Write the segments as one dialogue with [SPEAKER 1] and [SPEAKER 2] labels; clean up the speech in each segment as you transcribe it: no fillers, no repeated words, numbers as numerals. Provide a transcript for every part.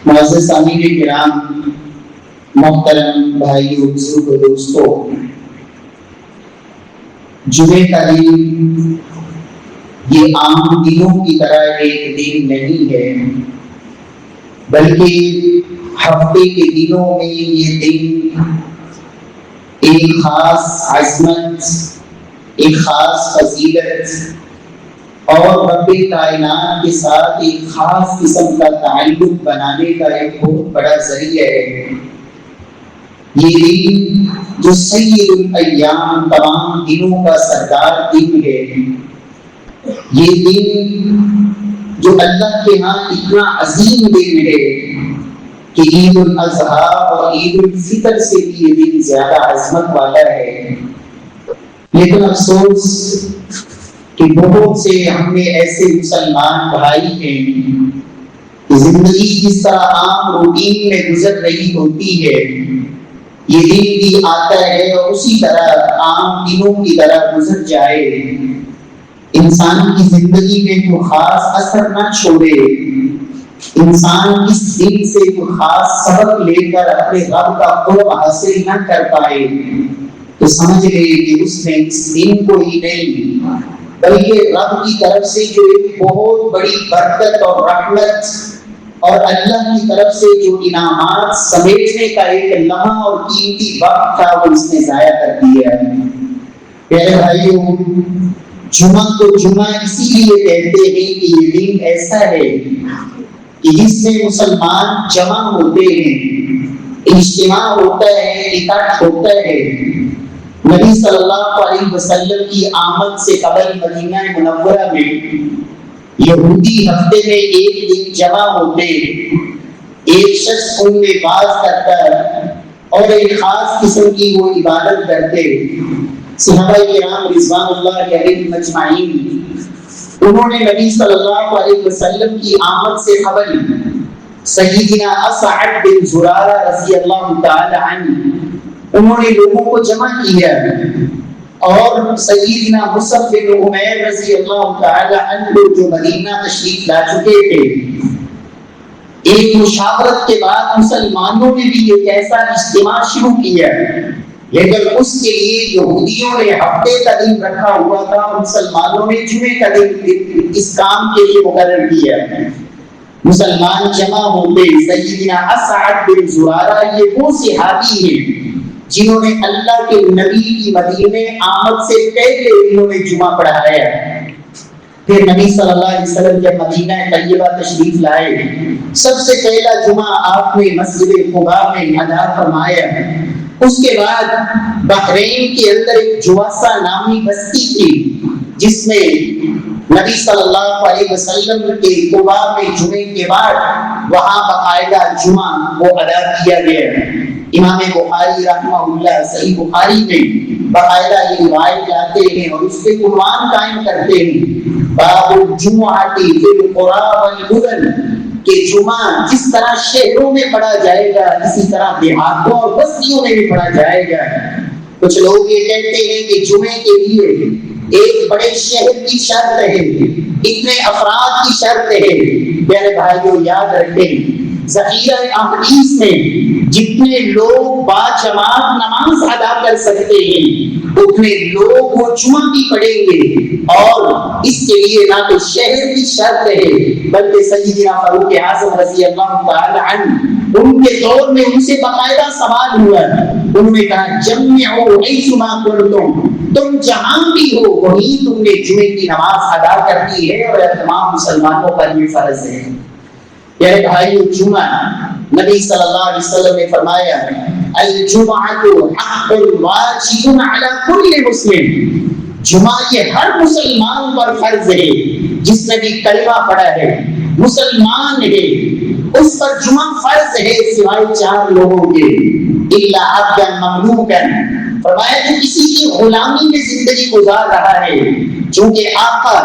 [SPEAKER 1] معزز سامعین کرام، محترم بھائیو، بزرگو، دوستو، جمعے کا دن یہ عام دنوں کی طرح ایک دن نہیں ہے، بلکہ ہفتے کے دنوں میں یہ دن ایک خاص عظمت، ایک خاص فضیلت اور رب کائنات کے ساتھ ایک خاص قسم کا تعلق بنانے کا ایک بہت بڑا ذریعہ ہے۔ یہ دن جو سید الایام، تمام دنوں کا سردار دن ہے، یہ دن جو اللہ کے ہاں اتنا عظیم دن ہے کہ عید الاضحیٰ اور عید الفطر سے بھی یہ دن زیادہ عظمت والا ہے۔ لیکن افسوس کہ بہت سے ہم میں ایسے مسلمان بھائی ہیں کہ زندگی جس طرح عام روٹین میں گزر رہی ہوتی ہے، یہ دن بھی آتا ہے اور اسی طرح عام دنوں کی طرح گزر جائے، انسان کی زندگی میں کوئی خاص اثر نہ چھوڑے، انسان اس دن سے کوئی خاص سبق لے کر اپنے رب کا قرب حاصل نہ کر پائے، تو سمجھ لے کہ اس نے اس دن کو ہی نہیں بلکہ رب کی طرف سے جو ایک بہت بڑی برکت اور رحمت اور اللہ کی طرف سے جو انعامات سمیٹنے کا ایک لمحہ اور قیمتی وقت تھا، وہ اس نے ضائع کر دیا۔ پیارے بھائیوں، جمعہ کو جمعہ اسی لیے کہتے ہیں کہ یہ دن ایسا ہے کہ جس میں مسلمان جمع ہوتے ہیں، اجتماع ہوتا ہے، اکٹھ ہوتا ہے۔ نبی صلی اللہ علیہ وسلم کی آمد سے قبل مدینہ منورہ میں یہودی ہفتے میں ایک دن جمع ہوتے، ایک شخص ان میں باز کرتا اور ایک خاص قسم کی وہ عبادت کرتے۔ صحابہ کرام رضوان اللہ علیہم اجمعین، انہوں نے نبی صلی اللہ علیہ وسلم کی آمد سے قبل سیدنا اسعد بن زرارہ رضی اللہ تعالی عنہ، انہوں نے لوگوں کو جمع کیا اور سیدنا مصعب بن عمیر رضی اللہ تعالی عنہ جو مدینہ تشریف لا چکے تھے، ایک مشاورت کے بعد مسلمانوں نے بھی ایک ایسا اجتماع شروع کیا، لیکن اس کے لیے یہودیوں نے ہفتے کا دن رکھا ہوا تھا اور مسلمانوں نے جمعے کا دن اس کام کے لیے مقرر کیا۔ مسلمان جمع ہوتے، سیدنا اسعد بن زرارہ یہ وہ صحابی ہیں جنہوں نے اللہ کے نبی کی مدینے آمد سے پہلے انہوں نے جمعہ پڑھایا۔ پھر نبی صلی اللہ علیہ وسلم جب مدینہ طیبہ تشریف لائے، سب سے پہلا جمعہ آپ نے مسجد قباء میں ادا فرمایا۔ اس کے بعد بحرین کے اندر ایک جواسہ نامی بستی تھی جس میں نبی صلی اللہ علیہ وسلم کے قباء میں جمعے کے بعد وہاں باقاعدہ جمعہ وہ ادا کیا گیا۔ امام بخاری رحمہ اللہ صحیح بخاری میں باقاعدہ یہ روایت لاتے ہیں اور اس پہ عنوان قائم کرتے ہیں، باب الجمعہ فی القری والمدن، کہ جمعہ جس طرح شہروں میں پڑھا جائے گا اسی طرح دیہاتوں اور بستیوں میں بھی پڑھا جائے گا۔ کچھ لوگ یہ کہتے ہیں کہ جمعے کے لیے ایک بڑے شہر کی شرط ہے، اتنے افراد کی شرط ہے۔ میرے بھائیوں یاد رکھیں، ذخیرہ احادیث میں جتنے لوگ با جماعت نماز ادا کر سکتے ہیں اتنے لوگ وہ جمعہ بھی پڑھیں گے، اور اس کے لیے نہ تو شہر کی شرط ہے بلکہ سیدنا فاروق اعظم رضی اللہ تعالی عنہ ان کے دور میں ان سے باقاعدہ سوال ہوا، انہوں نے کہا جمعوا ایثما کنتم، تم جہاں بھی ہو وہیں تم نے جمعے کی نماز ادا کرنی ہے اور تمام مسلمانوں پر یہ فرض ہے۔ میرے بھائیو، جمعہ نبی صلی اللہ علیہ وسلم نے فرمایا الجمعۃ حق واجب علی کل مسلم، جمعہ یہ ہر مسلمان پر فرض ہے جس نے بھی کلمہ پڑھا ہے، مسلمان ہے، اس پر جمعہ فرض ہے سوائے 4 لوگوں کے، الا عبدا مملوکا، فرمایا کہ کسی کی غلامی میں زندگی گزار رہا ہے، چونکہ آقا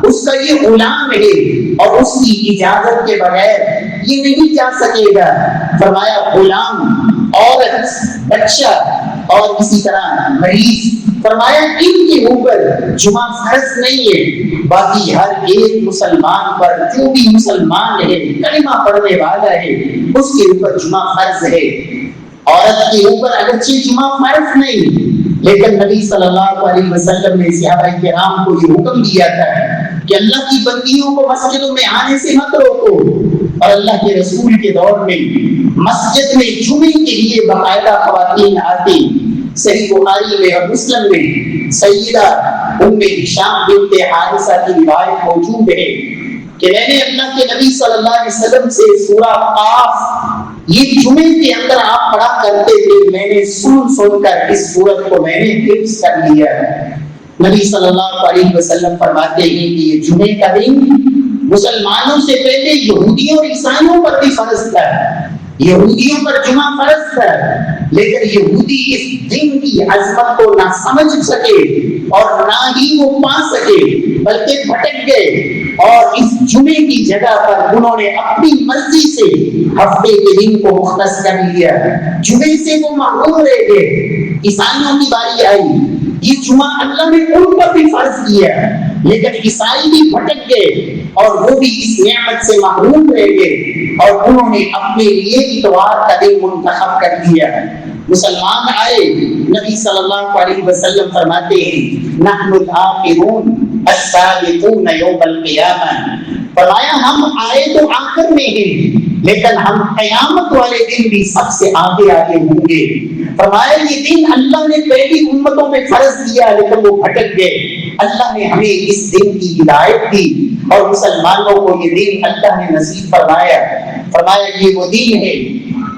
[SPEAKER 1] اس کا یہ غلام ہے اور اس کی اجازت کے بغیر یہ نہیں جا سکے گا۔ فرمایا غلام، عورت، بچہ اور اسی طرح مریض فرمایا ان کے اوپر جمعہ فرض نہیں ہے، باقی ہر ایک مسلمان پر، جو بھی مسلمان ہے کلمہ پڑھنے والا ہے، اس کے اوپر جمعہ فرض ہے۔ عورت کے اوپر اگرچہ جمعہ فرض نہیں، لیکن نبی صلی اللہ علیہ وسلم نے صحابہ کرام کو یہ حکم دیا تھا کہ اللہ کی بندیوں کو مسجدوں میں آنے سے مت روکو، اور اللہ کے رسول کے دور میں مسجد میں جمعے کے لیے باقاعدہ خواتین آتی۔ صحیح بخاری میں اور مسلم میں سیدہ ام ہشام بنت حارثہ کی روایت موجود ہے کہ میں نے اللہ کے نبی صلی اللہ علیہ وسلم سے سورہ قاف یہ جمعے کے اندر آپ پڑھا کرتے تھے، میں نے سن کر اس سورت کو میں نے حفظ کر لیا۔ نبی صلی اللہ علیہ وسلم فرماتے ہیں کہ یہ جمعے کا دن مسلمانوں سے پہلے یہودیوں اور عیسائیوں پر بھی فرض تھا، یہودیوں پر جمعہ فرض تھا، لیکن یہودی اس دن کی عظمت کو نہ سمجھ سکے اور نہ ہی وہ پا سکے، بلکہ بھٹک گئے، اور اس جمعے کی جگہ پر انہوں نے اپنی مرضی سے ہفتے کے دن کو مختص کر لیا، جمعے سے وہ محروم رہ گئے۔ عیسائیوں کی باری آئی، یہ جمعہ اللہ نے ان پر بھی فرض کیا، لیکن عیسائی بھی بھٹک گئے اور وہ بھی اس نعمت سے محروم رہ گئے، اور انہوں نے اپنے لیے اتوار کا دن منتخب کر دیا۔ مسلمان آئے، نبی صلی اللہ علیہ وسلم فرماتے ہیں نحن الآخرون السابقون یوم القیامہ، فرمایا ہم آئے تو آخر میں ہیں، لیکن ہم قیامت والے دن بھی سب سے آگے آگے ہوں گے۔ فرمایا یہ دن اللہ نے پہلی امتوں میں فرض کیا، لیکن وہ بھٹک گئے، اللہ نے ہمیں اس دن کی ہدایت دی اور مسلمانوں کو یہ دن اللہ نے نصیب فرمایا۔ فرمایا یہ وہ دن ہے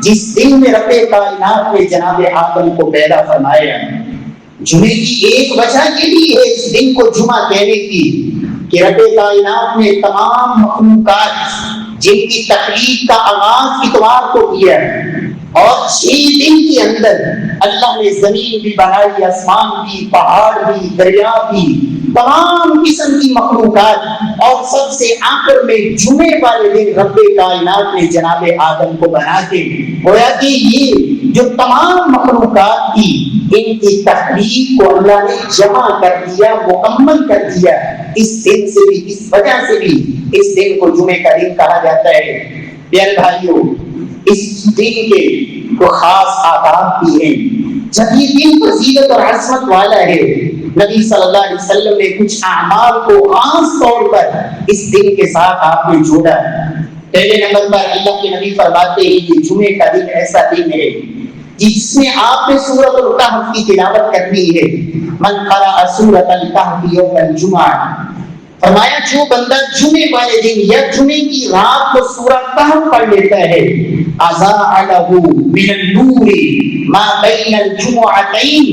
[SPEAKER 1] جس دن میں رب کائنات نے جناب آدم کو پیدا فرمایا۔ جمعے کی ایک وجہ یہ بھی ہے اس دن کو جمعہ کہنے کی کہ رب کائنات نے تمام مخلوقات جن کی تخلیق کا آغاز اتوار کو کیا، اور 6 دن کے اندر اللہ نے زمین بھی بنائی، آسمان بھی، پہاڑ بھی، دریا بھی، تمام قسم کی مخلوقات، اور سب سے آخر میں جمعے والے دن رب کائنات نے جناب آدم کو بنا کے گویا کہ یہ جو تمام مخلوقات تھی ان کی تخلیق کو اللہ نے جمع کر دیا، مکمل کر دیا۔ اس دن سے بھی، اس وجہ سے بھی اس دن کو جمعے کا دن کہا جاتا ہے۔ پیارے بھائیوں، اس دن کے کو خاص آداب بھی ہیں۔ جب یہ دن فضیلت اور عظمت والا ہے، نبی صلی اللہ علیہ وسلم نے کچھ اعمال کو خاص طور پر اس دن کے ساتھ آپ نے جوڑا۔ پہلے نمبر پر اللہ کے نبی فرماتے ہیں کہ جمعے کا دن ایسا دن ہے جس میں آپ نے سورۃ الکہف کی تلاوت کرنی ہے۔ من قرأ سورۃ الکہف یوم الجمعہ، فرمایا جو بندہ جمعے والے دن یا جمعے کی رات کو سورہ کہف پڑھ لیتا ہے، اضاء له من النور ما بین الجمعتین،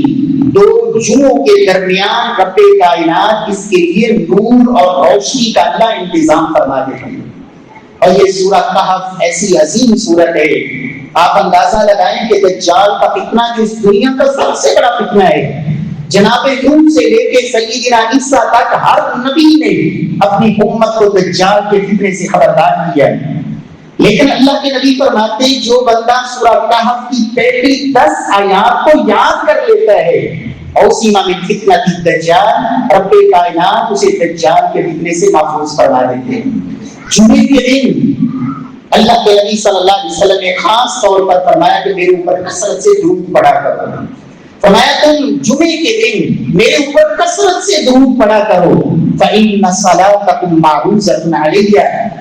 [SPEAKER 1] 2 جمعوں کے درمیان رب کائنات اس کے لیے نور اور روشنی کا اللہ انتظام فرما دیتا ہے۔ اور یہ سورہ کہف ایسی عظیم سورت ہے، آپ اندازہ لگائیں کہ دجال کا فتنہ جو اس دنیا کا سب سے بڑا فتنہ ہے، جناب نوح سے لے کے سیدنا عیسیٰ تک ہر نبی نے اپنی امت کو دجال کے فتنے سے خبردار کیا، لیکن اللہ کے نبی فرماتے ہیں جو بندہ سورہ کہف کی پہلی 10 آیات کو یاد کر لیتا ہے، اوسیما من فتنۃ الدجال، رب کائنات اسے دجال کے فتنے سے محفوظ فرما دیتے ہیں۔ جمعے کے دن اللہ کے نبی صلی اللہ علیہ وسلم نے خاص طور پر فرمایا کہ میرے اوپر کثرت سے درود پڑھا کرو۔ فرمایا تم جمعے کے دن میرے اوپر کثرت سے درود پڑھا کرو، فإن صلاتکم معروضۃ علی،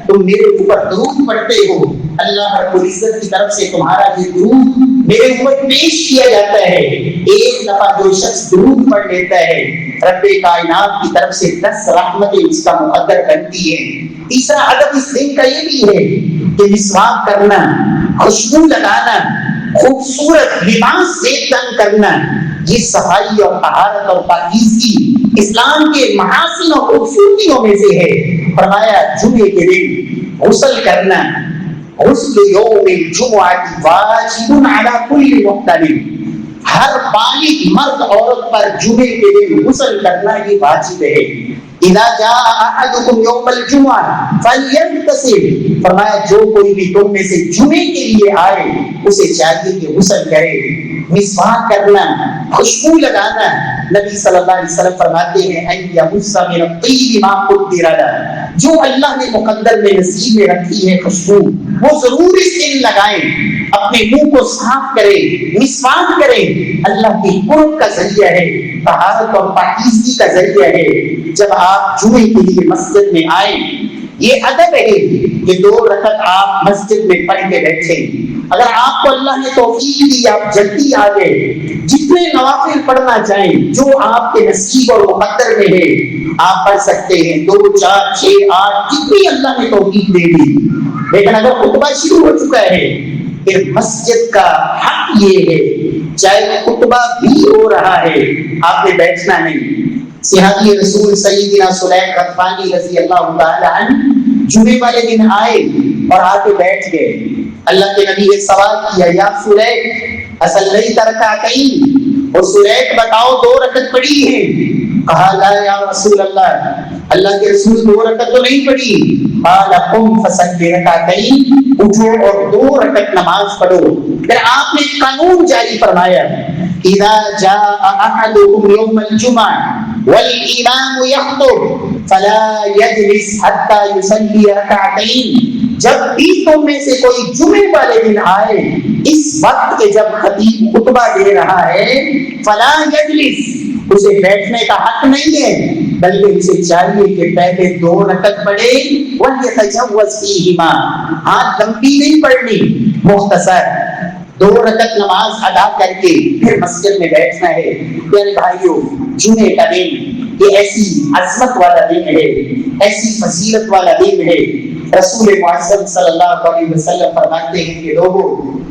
[SPEAKER 1] تم میرے اوپر درود پڑھتے ہو، اللہ رب العزت کی طرف سے تمہارا یہ درود میرے اوپر پیش کیا جاتا ہے۔ ایک دفعہ جو شخص درود پڑھ لیتا ہے، رب کائنات کی طرف سے 10 رحمتیں اس کا مقدر بنتی ہیں۔ تیسرا ادب اس دن کا یہ بھی ہے کہ مسواک کرنا، خوشبو لگانا، خوبصورت لباس سے تن کرنا، یہ صفائی اور طہارت اور پاکیزگی اسلام کے محاسن اور خوبصورتیوں میں سے ہے۔ فرمایا جمعے کے دن غسل کرنا، غسل یوم الجمعہ واجب علی کل محتلم، ہر بالغ مرد عورت پر جمعے کے دن غسل کرنا یہ واجب ہے۔ اذا جاء احدکم یوم الجمعہ فلیغتسل، فرمایا جو کوئی بھی تم میں سے جمعے کے لیے آئے اسے چاہیے کہ غسل کرے۔ مسواک کرنا، خوشبو لگانا، نبی صلی اللہ علیہ وسلم فرماتے ہیں ان یمس من الطیب ما قدر له، جو اللہ نے مقدر میں نصیب میں رکھی ہے خوشبو وہ ضرور اس دن لگائیں، اپنے منہ کو صاف کریں، مسواک کریں، اللہ کے قرب کا ذریعہ ہے، طہارت اور پاکیزگی کا ذریعہ ہے۔ جب آپ جمعے کے لیے مسجد میں آئیں، یہ ادب ہے کہ 2 رکعت آپ مسجد میں پڑھ کے بیٹھیں۔ اگر آپ کو اللہ نے توفیق دی آپ جلدی آ گئے، جتنے نوافل پڑھنا چاہیں جو آپ کے نصیب اور مقدر میں ہے آپ پڑھ سکتے ہیں، 2 4 6 8 جتنی اللہ نے توفیق دے دی۔ لیکن اگر خطبہ شروع ہو چکا ہے پھر مسجد کا حق یہ ہے چاہے خطبہ بھی ہو رہا ہے آپ نے بیٹھنا نہیں۔ صحابی رسول سیدنا سلیق غطفانی رضی اللہ تعالی عنہ جمعے والے دن آئے اور آ کے بیٹھ گئے۔ اللہ کے نبی نے سوال کیا یا سلیق اصلیت رکعتین، اور سلیق بتاؤ 2 رکعت پڑھی ہیں؟ کہا لا یا رسول اللہ کے رسول 2 رکعت تو نہیں پڑھی۔ قال قم فصلی رکعتین، اٹھو اور 2 رکعت نماز پڑھو۔ پھر آپ نے قانون جاری فرمایا اذا جاء احدكم يوم الجمعة والامام يخطب فلا يجلس حتى يصلي ركعتين، جب بھی تم میں سے کوئی جمعے والے دن آئے اس وقت کے جب خطیب خطبہ دے رہا ہے فلا یجلس، اسے بیٹھنے کا حق نہیں ہے، بلکہ اسے چاہیے کہ پہلے 2 رکعت پڑھے وَلْيَتَجَوَّزْ فِيهِمَا، ہاتھ لمبی نہیں پڑھنی، مختصر 2 رکعت نماز ادا کر کے پھر مسجد میں بیٹھنا ہے۔ پیارے بھائیوں، جمعے کا دن یہ ایسی عظمت والا دن ہے، ایسی فضیلت والا دن ہے۔ رسول معظم صلی اللہ علیہ وسلم فرماتے ہیں کہ لوگوں،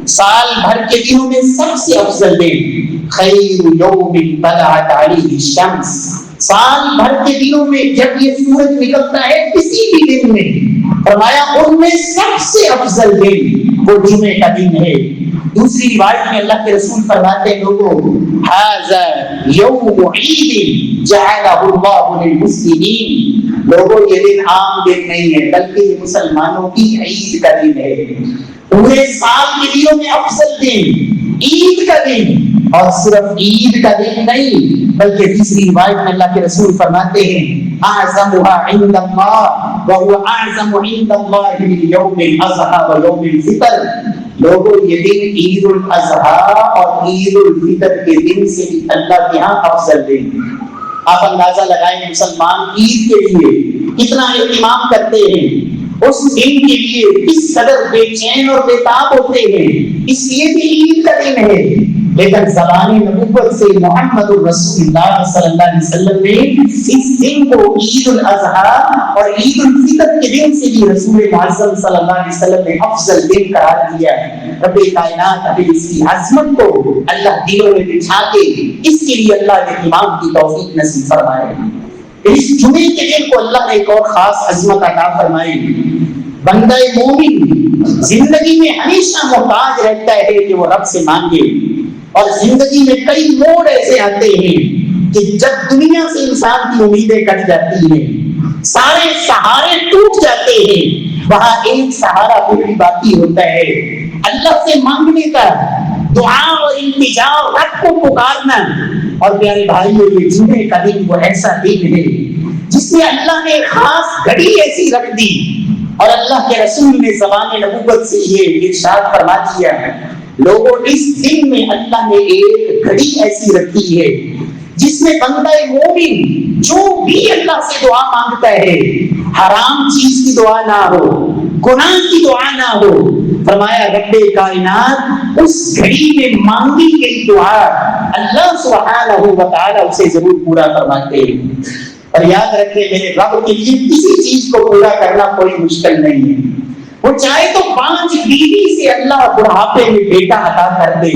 [SPEAKER 1] سال بھر کے دنوں میں سب سے افضل دن خیر یوم طلعت علیہ الشمس، سال بھر کے دنوں میں جب یہ سورج نکلتا ہے کسی بھی دن میں، فرمایا ان میں سب سے افضل دن وہ جمعے کا دن ہے۔ دوسری روایت میں اللہ کے رسول فرماتے ہیں لوگوں ھذا یوم عید جعلہ اللہ للمسلمین، لوگوں یہ دن عام دن نہیں ہے بلکہ یہ مسلمانوں کی عید کا دن ہے۔ پورے سال کے دنوں میں افضل دن عید کا دن، اور صرف عید کا دن نہیں بلکہ تیسری روایت میں اللہ کے رسول فرماتے ہیں اعظمها عند اللہ وهو اعظم عند اللہ من یوم الاضحی و یوم الفطر، لوگوں یہ دن عید الاضحیٰ اور عید الفطر کے دن سے بھی اللہ کے ہاں افضل دن۔ آپ اندازہ لگائیں مسلمان عید کے لیے کتنا اہتمام کرتے ہیں، اس دن کے لیے کس قدر بے چین اور بے تاب ہوتے ہیں، اس لیے بھی عید کا دن ہے۔ لیکن زبان نبوت سے محمد رسول اللہ صلی اللہ علیہ وسلم نے اس دن کو عید الاضحیٰ اور عید الفطر کے دن سے بھی رسول معظم صلی اللہ علیہ وسلم نے افضل دن قرار دیا ہے۔ رب کائنات ابھی اس کی عظمت کو اللہ دلوں میں بٹھا کے اس کے لیے اللہ نے امام کی توفیق نصیب فرمائے۔ اس جمعے کے دن کو اللہ نے ایک اور خاص عظمت عطا فرمائی۔ بندہ مومن زندگی میں ہمیشہ محتاج رہتا ہے کہ وہ رب سے مانگے، اور زندگی میں کئی موڑ ایسے آتے ہیں کہ جب دنیا سے انسان کی امیدیں کٹ جاتی ہیں، سارے سہارے ٹوٹ جاتے ہیں، وہاں ایک سہارا پھر باقی ہوتا ہے اللہ سے مانگنے کا، دعا اور التجا رب کو پکارنا۔ اور پیارے بھائیوں، یہ جمعے کا دن وہ ایسا دن ہے جس میں اللہ نے خاص گھڑی ایسی رکھ دی، اور اللہ کے رسول نے زبان نبوت سے یہ ارشاد فرما دیا ہے لوگوں اس دن میں اللہ نے ایک گھڑی ایسی رکھی ہے جس میں بندہ مومن جو بھی اللہ سے دعا مانگتا ہے، حرام چیز کی دعا نہ ہو، گناہ کی دعا نہ ہو، فرمایا رب کائنات اس گھڑی میں مانگی گئی دعا اللہ سبحانہ و تعالی اسے ضرور پورا فرماتے ہیں۔ اور یاد رکھیں میرے رب کے لیے کسی چیز کو پورا کرنا کوئی مشکل نہیں ہے، وہ چاہے تو 5 بیوی سے اللہ بڑھاپے میں بیٹا عطا کر دے،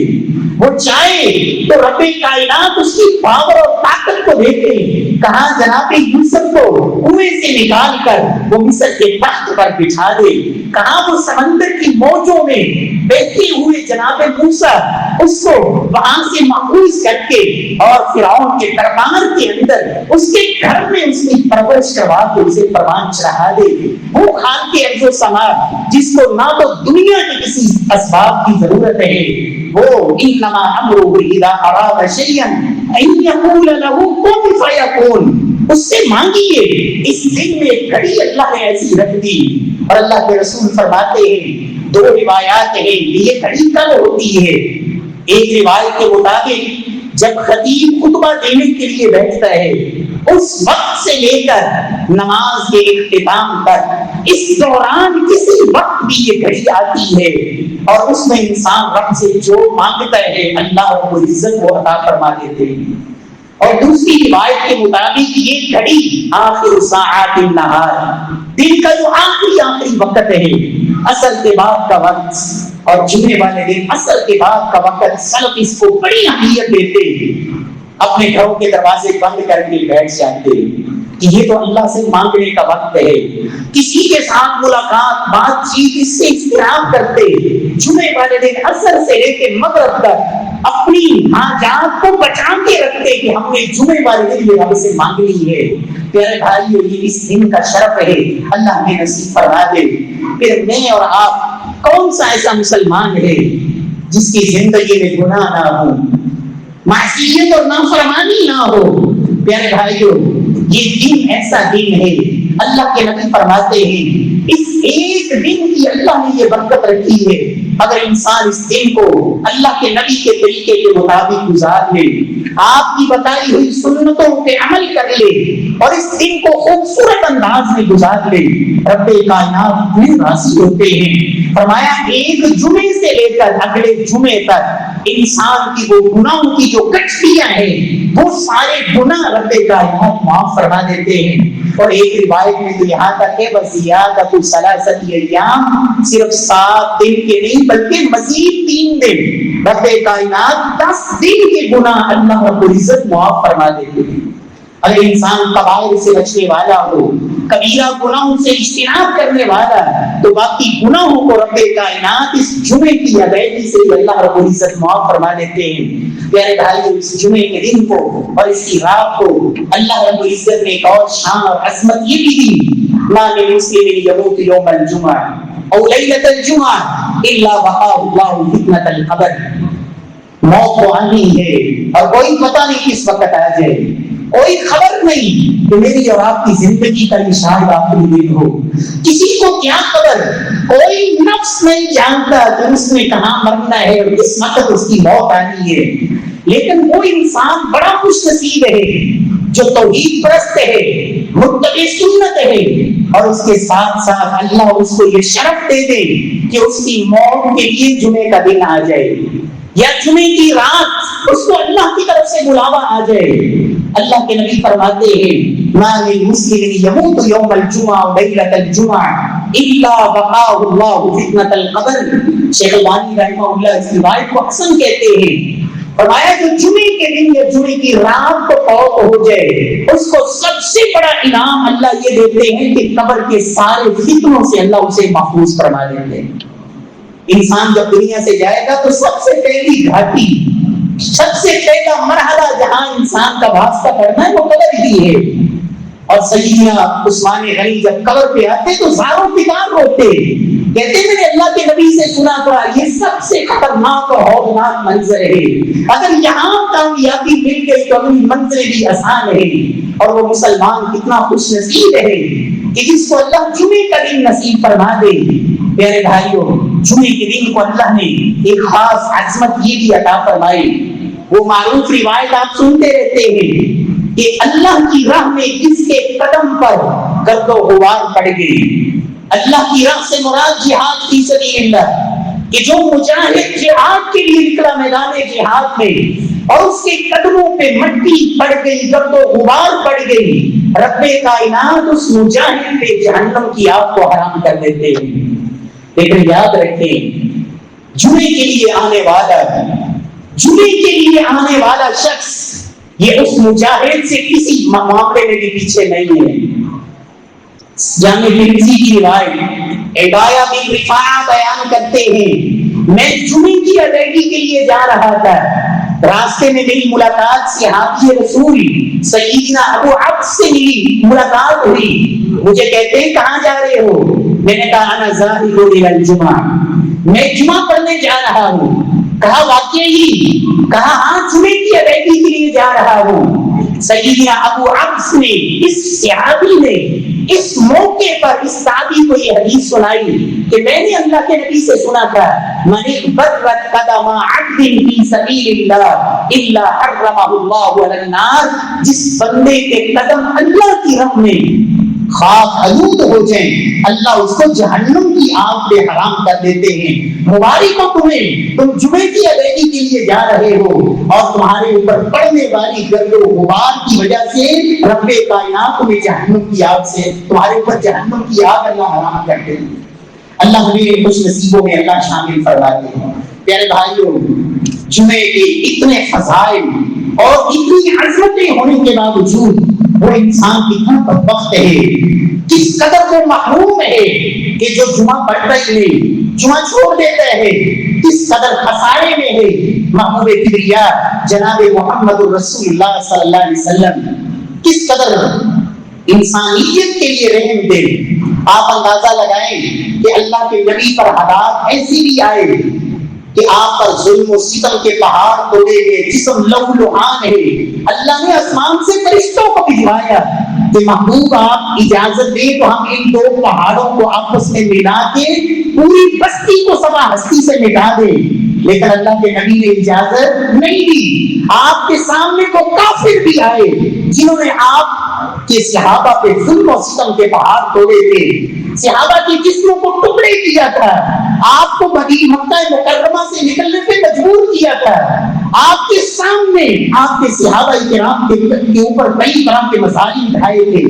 [SPEAKER 1] وہ چاہے تو رب کائنات اس کی پاور اور طاقت کو دیتے۔ کہاں جناب یوسف کو کنویں سے نکال کر وہ مصر کے تخت پر بٹھا دے، کہاں وہ سمندر کی موجوں میں بہتے ہوئے جناب موسیٰ اس کو وہاں سے محفوظ کر کے اور فرعون کے دربار کے اندر اس کے گھر میں اس کی پرورش کروا کے اسے پروان چڑھا دے۔ وہ خالق ارض و سما جس کو نہ تو دنیا کے کسی اسباب کی ضرورت ہے وہ انما امرہ اذا اراد شیئا ان یقول له کن فیکون، اس سے مانگیے۔ اس دن میں ایک گھڑی اللہ نے ایسی رکھ دی، اور اللہ کے رسول فرماتے ہیں، دو روایات ہیں یہ گھڑی کب ہوتی ہے۔ ایک روایت کے مطابق جب خطیب خطبہ دینے کے لیے بیٹھتا ہے اس وقت سے لے کر نماز کے اختتام تک، اس دوران کسی وقت بھی یہ گھڑی آتی ہے، اور اس میں انسان رب سے جو مانگتا ہے اللہ رب العزت وہ عطا فرما دیتے ہیں۔ اور دوسری روایت کے مطابق یہ گھڑی آخر ساعات النہار، دن کا جو آخری وقت ہے، اصل کے بعد کا وقت اور جمعے والے دن اصل کے بعد کا وقت، سلف اس کو بڑی اہمیت دیتے ہیں، اپنے گھروں کے دروازے بند کر کے بیٹھ جاتے ہیں کہ یہ تو اللہ سے مانگنے کا وقت ہے، کسی کے ساتھ ملاقات بات چیت اس سے اجتناب کرتے، جمعے والے دن عصر سے لے کے مغرب تک اپنی حاجات کو بچا کے رکھتے کہ ہم نے جمعے والے دن یہ رب سے مانگنی ہے۔ پیارے بھائیو، یہ اس دن کا شرف ہے، اللہ نے نصیب فرما دے۔ پھر میں اور آپ کون سا ایسا مسلمان ہے جس کی زندگی میں گناہ نہ ہو، معصیت اور نافرمانی نہ ہو؟ پیارے بھائیو، یہ دن ایسا دن ہے، اللہ کے نبی فرماتے ہیں اس ایک دن کی اللہ نے یہ برکت رکھی ہے، اگر انسان اس دن کو اللہ کے نبی کے طریقے کے مطابق گزار لے، آپ کی بتائی ہوئی سنتوں پہ عمل کر لے اور اس دن کو خوبصورت انداز میں گزار لے، رب کائنات اتنے راضی ہوتے ہیں۔ فرمایا ایک جمعے سے لے کر اگلے جمعے تک انسان کی وہ گناہوں کی جو گٹھیاں ہیں وہ سارے گناہ رب کائنات معاف فرما دیتے ہیں۔ اور ایک روایت میں تو یہاں تک ہے وزیادۃ ثلاثۃ ایام، صرف 7 دن کے نہیں بلکہ مزید 3 دن رب کائنات 10 دن کے گناہ اللہ رب العزت معاف فرما دیتے ہیں۔ اگر انسان کبائر سے بچنے والا ہو، کبیرہ گناہوں سے اجتناب کرنے والا، تو باقی گناہوں کو رب کائنات اس جمعے کی ادائیگی سے اللہ رب العزت معاف فرما دیتے ہیں۔ پیارے بھائیو، اس جمعے کے دن کو اور اس کی رات کو اللہ رب العزت نے ایک اور شان اور عظمت یہ بھی دی، ما من مسلم یموت یوم الجمعہ او لیلۃ الجمعہ الا وقاه اللہ فتنۃ القبر۔ موت تو آنی ہے اور کوئی پتہ نہیں کس وقت آ جائے، کوئی خبر نہیں کہ میری اور آپ کی زندگی کا یہ شاید آخری دن ہو، کسی کو کیا خبر، کوئی نفس نہیں جانتا کہ اس نے کہاں مرنا ہے اور کس وقت اس کی موت آنی ہے۔ لیکن وہ انسان بڑا خوش نصیب ہے جو توحید پرست ہے، متبع سنت ہے، اور اس کے ساتھ ساتھ اللہ اس کو یہ شرف دے دے کہ اس کی موت کے لیے جمعے کا دن آ جائے یا جمعے کی رات اس کو اللہ کی طرف سے بلاوا آ جائے۔ اللہ کے نبی فرماتے ہیں ما من مسلم یموت یوم الجمعہ و لیلۃ الجمعہ الا وقاه اللہ فتنۃ القبر۔ شیخ البانی رحمہ اللہ اس روایت کو حسن کہتے ہیں، فرمایا جو جمعے کے دن یا جمعے کی رات کو فوت ہو جائے اس کو سب سے بڑا انعام اللہ یہ دیتے ہیں کہ قبر کے سارے فتنوں سے اللہ اسے محفوظ فرما دیتے ہیں۔ انسان جب دنیا سے جائے گا تو سب سے پہلی گھاٹی، سب سے پہلا مرحلہ جہاں انسان کا واسطہ پڑنا ہے وہ قبر ہی ہے۔ اور سیدنا عثمان غنی جب قبر پہ آتے تو زاروں پکار روتے، کہتے میں نے اللہ کے نبی سے سنا تھا یہ سب سے خطرناک اور ہولناک منظر ہے، اگر یہاں کامیابی مل گئی تو اگلی منزل بھی آسان ہے۔ اور وہ مسلمان کتنا خوش نصیب ہے کہ جس کو اللہ جمعے کا دن نصیب فرما دے۔ پیارے بھائیو، جمعے کے دن کو اللہ نے ایک خاص عظمت یہ بھی عطا فرمائی۔ وہ معروف روایت آپ سنتے رہتے ہیں کہ اللہ کی راہ میں جس کے قدم پر گرد و غبار پڑ گئی، اللہ کی راہ سے مراد جہاد فی سبیل اللہ، کہ جو مجاہد جہاد کے لیے نکلا میدان جہاد میں اور اس کے قدموں پہ مٹی پڑ گئی، گرد و غبار پڑ گئی، رب کائنات اس مجاہد پہ جہنم کی آگ کو حرام کر دیتے ہیں۔ لیکن یاد رکھیں جمعے کے لیے آنے والا، جمعے کے لیے آنے والا شخص یہ اس مجاہد سے کسی معاملے میں بھی پیچھے نہیں ہے۔ جامع ترمذی کی روایت عبایہ بن رفاعہ بیان کرتے ہیں میں جمعے کی ادائیگی کے لیے جا رہا تھا، راستے میں میری ملاقات صحابی رسول سیدنا ابو عبس سے ملی، ملاقات ہوئی، مجھے کہتے ہیں کہاں جا رہے ہو؟ میں نے کہا انا ذاہب الی الجمعہ، میں جمعہ پڑھنے جا رہا ہوں. کہا واقعی؟ کہا ہاں جمعے کی ادائیگی کے لیے جا رہا ہوں. سیدنا ابو عبس نے، اس صحابی نے اس موقع پر اس صحابی کو یہ حدیث سنائی کہ میں نے اللہ کے نبی سے سنا تھا، من برت قدم عبد فی سبیل اللہ الا حرمہ اللہ علی النار. جس بندے کے قدم اللہ کی راہ میں خاک آلود ہو جائیں اللہ اس کو جہنم کی آگ پہ حرام کر دیتے ہیں. مبارک ہو تمہیں، تم جمعے کی ادائیگی کے لیے جا رہے ہو اور تمہارے اوپر پڑنے والی گرد و غبار کی وجہ سے رب کائنات میں جہنم کی آگ سے تمہارے اوپر جہنم کی آگ اللہ حرام کر دے. اللہ ہمیں خوش نصیبوں میں اللہ شامل فرما دے. پیارے بھائیوں، جمعے کے اتنے فضائل اور اتنی عظمتیں ہونے کے باوجود وہ انسان کتنا بدبخت ہے، کس قدر وہ محروم ہے کہ جو جمعہ پڑھتا ہی نہیں، جمعہ چھوڑ دیتا ہے، کس قدر خسارے میں ہے. محبوب کبریا جناب محمد رسول اللہ صلی اللہ علیہ وسلم کس قدر انسانیت کے لیے رحم دے. آپ اندازہ لگائیں کہ اللہ کے نبی پر حالات ایسی بھی آئے کہ آپ پر ظلم و ستم کے پہاڑ توڑے گئے، جسم لہو لہان ہے. اللہ نے آسمان سے فرشتوں کو بھجوایا کہ محبوب آپ اجازت دیں تو ہم ان دو پہاڑوں کو آپس میں ملا کے پوری بستی کو سوا ہستی سے مٹا دیں. لیکن اللہ کے نبی نے اجازت نہیں دی. آپ کے سامنے کو کافر بھی آئے جنہوں نے آپ کے صحابہ پہ ظلم و ستم کے پہاڑ توڑے تھے، صحابہ کے جسموں کو ٹکڑے کیا تھا، آپ کو مکہ مکرمہ سے نکلنے پہ مجبور کیا تھا. آپ کے سامنے آپ کے صحابہ کرام کے اوپر کئی طرح کے مسائل اٹھائے تھے،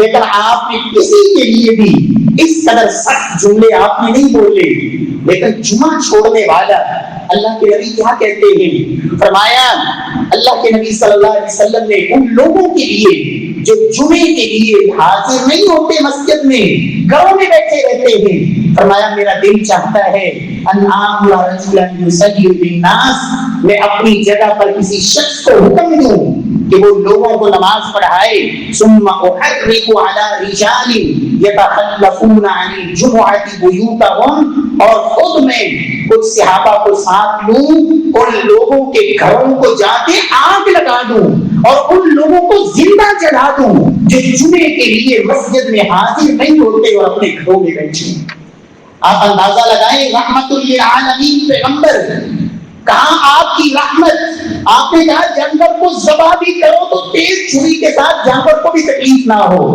[SPEAKER 1] لیکن آپ نے کسی کے لیے بھی اس قدر سخت جملے آپ نے نہیں بولے. لیکن جمعہ چھوڑنے والا اللہ کے نبی کیا کہتے ہیں؟ فرمایا اللہ کے نبی صلی اللہ علیہ وسلم نے ان لوگوں کے لیے جو جمعے کے لیے حاضر نہیں ہوتے مسجد میں، گھروں میں بیٹھے رہتے ہیں، فرمایا میرا دل چاہتا ہے ان آمر رجلا یصلی بالناس، میں اپنی جگہ پر کسی شخص کو حکم دوں کہ وہ لوگوں کو نماز پڑھائے. ثم احرق على رجال يتخلفون عن الجمعة بيوتهم، اور خود میں کچھ صحابہ کو ساتھ لوں، ان لوگوں کے گھروں کو جا کے آگ لگا دوں اور ان لوگوں کو زندہ جلا دوں جو جمعے کے لیے مسجد میں حاضر نہیں ہوتے اور اپنے گھروں میں بیٹھے. آپ اندازہ لگائیں، رحمت للعالمین پیغمبر، کہاں آپ کی رحمت. آپ نے کہا جانور کو ذبح بھی کرو تو تیز چھری کے ساتھ جانور کو بھی تکلیف نہ ہو،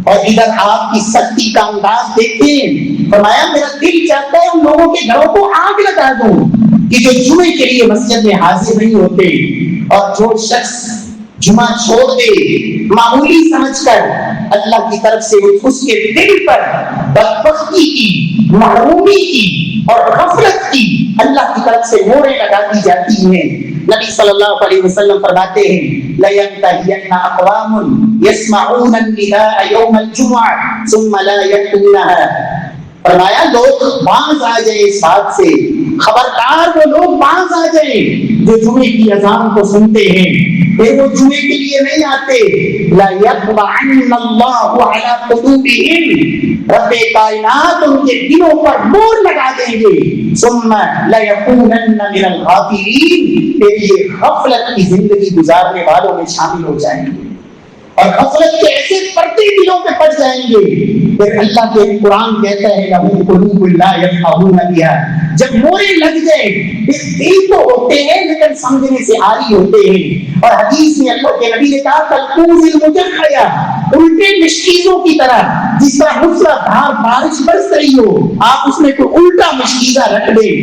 [SPEAKER 1] اور ادھر آپ کی سختی کا انداز دیکھیں. فرمایا میرا دل چاہتا ہے ان لوگوں کے گھروں کو آگ لگا دوں کہ جو جمعے کے لیے مسجد میں حاضر نہیں ہوتے. اور جو شخص جمعہ چھوڑ دے معمولی سمجھ کر، اللہ کی طرف سے اس کے دل پر بدبختی کی، محرومی کی اور غفلت کی اللہ کی طرف سے موریں لگا دی جاتی ہیں. نبی صلی اللہ علیہ وسلم فرماتے ہیں لَيَنْتَهِيَنَّ أَقْوَامٌ يَسْمَعُونَ النِّدَاءَ يَوْمَ الْجُمُعَةِ ثُمَّ لَا يَأْتُونَهَا. فرمایا لوگ باز آ جائیں اس بات سے، خبردار وہ لوگ باز آ جائیں جو جمعے کی اذان کو سنتے ہیں پھر وہ جمعے کے لیے نہیں آتے. لَيَطْبَعَنَّ اللَّهُ عَلَى قُلُوبِهِمْ، رب کائنات ان کے دلوں پر مور لگا دیں گے. ثُمَّ لَيَكُونَنَّ مِنَ الْغَافِلِينَ، پھر یہ غفلت کی زندگی گزارنے والوں میں شامل ہو جائیں گے اور غفلت کے ایسے پردے دلوں پہ پڑ جائیں گے. پھر اللہ کے قرآن کہتا ہے لَهُمْ قُلُوبٌ لَا يَفْقَهُونَ بِهَا، جب مورے لگ جائے پھر دل تو ہوتے ہیں لیکن سمجھنے سے عاری ہوتے ہیں. اور حدیث میں اللہ کے نبی نے کہا کالقوز المجخیا، الٹے مشکیزوں کی طرح، جس طرح موسلادھار بارش برس رہی ہو آپ اس میں کوئی الٹا مشکیزہ رکھ دیں،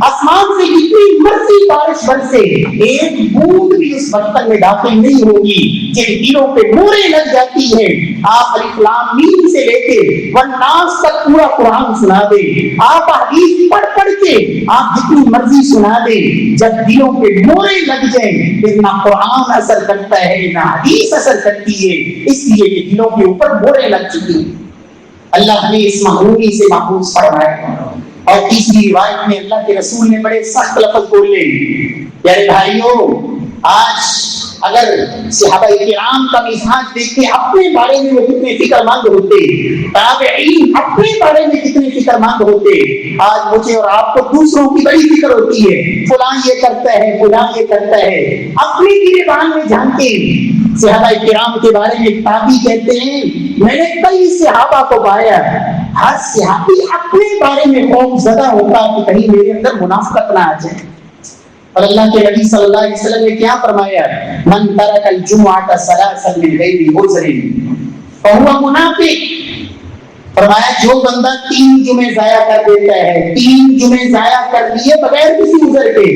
[SPEAKER 1] آسمان سے جتنی مرضی بارش برسے ایک بوند بھی اس برتن میں داخل نہیں ہوگی. جن دلوں پہ مورے لگ جاتی ہے آپ الف لام میم سے لے کے والناس تک پورا قرآن سنا دے، آپ حدیث پڑھ پڑھ کے آپ جتنی مرضی سنا دے، جب دلوں پہ مورے لگ جائیں پھر نہ قرآن اثر کرتا ہے نہ حدیث اثر کرتی ہے، اس لیے کہ دلوں کے اوپر مورے لگ چکی. اللہ نے اس محرومی سے محفوظ فرمایا. اور تیسری روایت میں اللہ کے رسول نے بڑے سخت لفظ بولے. پیارے بھائیوں، آج اگر صحابہ کرام کا مزاج دیکھیں اپنے بارے میں وہ کتنے فکر مند ہوتے، تابعین اپنے بارے میں کتنے فکر مند ہوتے. آج مجھے اور آپ کو دوسروں کی بڑی فکر ہوتی ہے، فلاں یہ کرتا ہے، فلاں یہ کرتا ہے، اپنی گریبان میں جانتے ہیں. صحابہ کرام کے بارے میں تابعی کہتے ہیں میں نے کئی صحابہ کو پایا، ہر صحابی اپنے بارے میں خوف زدہ ہوتا کہ کہیں میرے اندر منافقت نہ آ جائے. اور اللہ کے نبی صلی اللہ علیہ وسلم نے کیا فرمایا؟ من ترک الجمعۃ ثلاثا من غیر عذر فهو منافق. فرمایا جو بندہ 3 جمعے ضائع کر دیتا ہے، 3 جمعے ضائع کر دیے بغیر کسی عذر کے،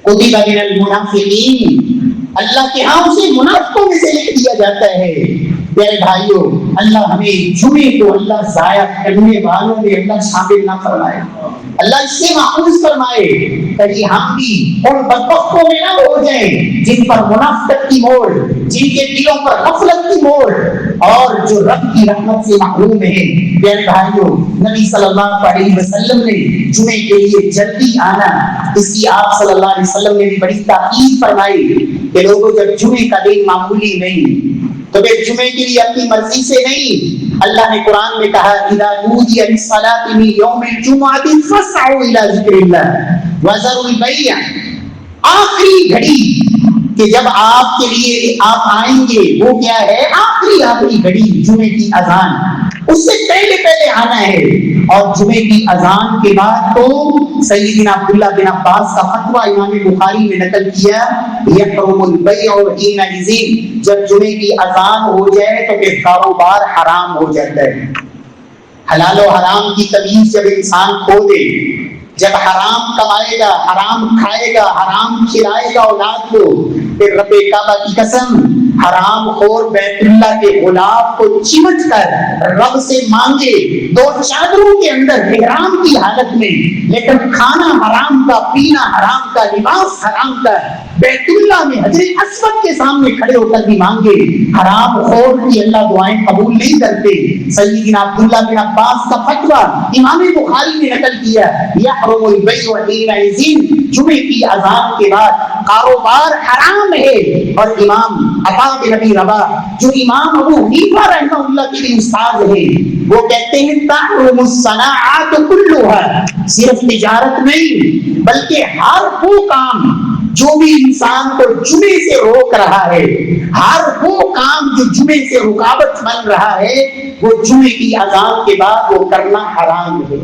[SPEAKER 1] کتب من المنافقین، اللہ کے ہاں اسے منافقوں میں سے لکھ دیا جاتا ہے. پیارے بھائیوں، اللہ ہمیں جمعے کو اللہ ضائع کرنے والوں میں اللہ شامل نہ فرمائے، اللہ اس سے محفوظ فرمائے تاکہ ہم بھی ان بدبختوں میں نہ ہو جائیں جن پر منافقت کی مور، جن کے دلوں پر غفلت کی مور اور جو رب کی رحمت سے محروم ہیں. پیارے بھائیوں، نبی صلی اللہ علیہ وسلم نے جمعے کے لیے جلدی آنا، اس کی آپ صلی اللہ علیہ وسلم نے بھی بڑی تاکید فرمائی کہ لوگوں جب جمعے کا دن معمولی نہیں تو پھر جمعے کے لیے اپنی مرضی سے نہیں. اللہ نے قرآن میں کہا اذا نودی للصلاۃ من یوم الجمعۃ فاسعوا الی ذکر اللہ وذروا البیع. آخری گھڑی کہ جب آپ کے لیے آپ آئیں گے وہ کیا ہے؟ آخری گھڑی جمعے کی اذان، اس سے پہلے آنا ہے. اور جمعے کی اذان کے بعد تو سیدنا عبداللہ بن عباس کا فتویٰ امام بخاری میں نقل کیا یحرم البیع حینئذ، جب جمعے کی اذان ہو جائے تو پھر کاروبار حرام ہو جاتا ہے. حلال و حرام کی تمیز جب انسان کھو دے، جب حرام کمائے گا، حرام کھائے گا، حرام کھلائے گا اولاد کو، پھر رب کعبہ کی قسم حرام خور بیت اللہ کے غلاف کو چمٹ کر رب سے مانگے 2 چادروں کے اندر احرام کی حالت میں، لیکن کھانا حرام کا، پینا حرام کا، لباس حرام کا، بیت اللہ میں حجر اسود کے سامنے کھڑے ہو کر بھی مانگے، حرام خور کی اللہ دعائیں قبول نہیں کرتے. سیدنا عبداللہ بن عباس کا فتویٰ امام بخاری نے نقل کیا یحرم البیع حینئذ، جمعے کی اذان کے بعد کاروبار حرام ہے. اور امام عطا بن ابی رباح جو امام ابو حنیفہ رحمہ اللہ کے بھی استاد ہیں، وہ کہتے ہیں تحرم الصناعات كلها، صرف تجارت نہیں بلکہ ہر وہ کام جو بھی انسان کو جمعے سے روک رہا ہے، ہر وہ کام جو جمعے سے رکاوٹ بن رہا ہے، وہ جمعے کی اذان کے بعد وہ کرنا حرام ہے.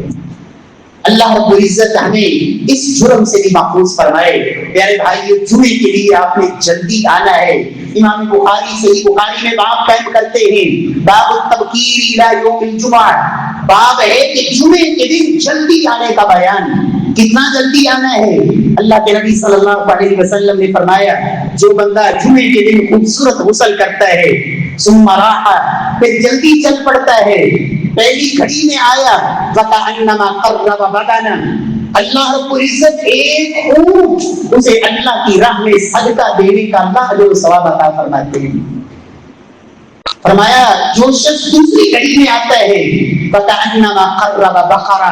[SPEAKER 1] اللہ رب العزت ہمیں اس جرم سے بھی محفوظ فرمائے. پیارے بھائی، جمعے کے لیے آپ نے جلدی آنا ہے. امام بخاری صحیح بخاری میں باب قائم کرتے ہیں باب التبکیر الی یوم الجمعہ، باب ہے کہ جمعے کے دن جلدی آنے کا بیان. کتنا جلدی آنا ہے؟ اللہ کے نبی صلی اللہ علیہ وسلم نے فرمایا جو بندہ جمعے کے دن خوبصورت غسل کرتا ہے ثم راح، پھر جلدی چل پڑتا ہے، پہلی گھڑی میں آیا فکأنما قرب بدنا، اللہ رب العزت ایک اونٹ اسے اللہ کی راہ میں صدقہ دینے کا اللہ اجر و ثواب عطا فرماتے ہیں. فرمایا جو شخص دوسری گھڑی میں آتا ہے فکأنما قرب بقرہ،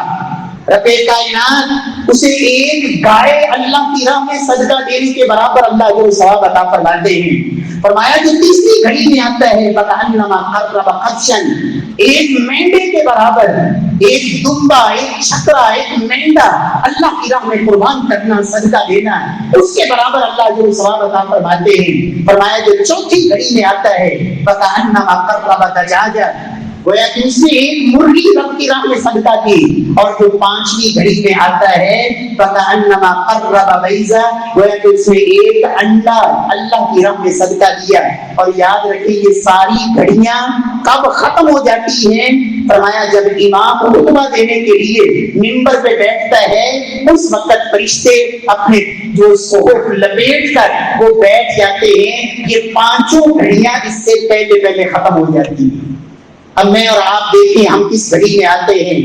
[SPEAKER 1] رب کائنات اسے ایک گائے اللہ کی راہ میں صدقہ دینے کے برابر اللہ اجر و ثواب عطا فرماتے ہیں. فرمایا جو تیسری گھڑی میں آتا ہے فکأنما قرب قبشا، ایک مینڈے کے برابر، ایک دمبا، ایک چھکرا، ایک مینڈا اللہ کی راہ میں قربان کرنا، صدقہ دینا، اس کے برابر اللہ اجر و ثواب عطا فرماتے ہیں. فرمایا جو چوتھی گھڑی میں آتا ہے فکأنما قرب دجاجا، گویا کہ اس نے ایک مرغی رب کی راہ میں صدقہ کی. اور جو پانچویں گھڑی میں آتا ہے فکأنما قرب بیضا، گویا کہ اس نے ایک انڈا اللہ کی راہ میں صدقہ دیا. اور یاد رکھیں یہ ساری گھڑیاں کب ختم ہو جاتی ہیں؟ فرمایا جب امام خطبہ دینے کے لیے منبر پہ بیٹھتا ہے اس وقت فرشتے اپنے جو صحف لپیٹ کر وہ بیٹھ جاتے ہیں. یہ پانچوں گھڑیاں اس سے پہلے ختم ہو جاتی ہیں. اب میں اور آپ دیکھیں ہم کس گھڑی میں آتے ہیں.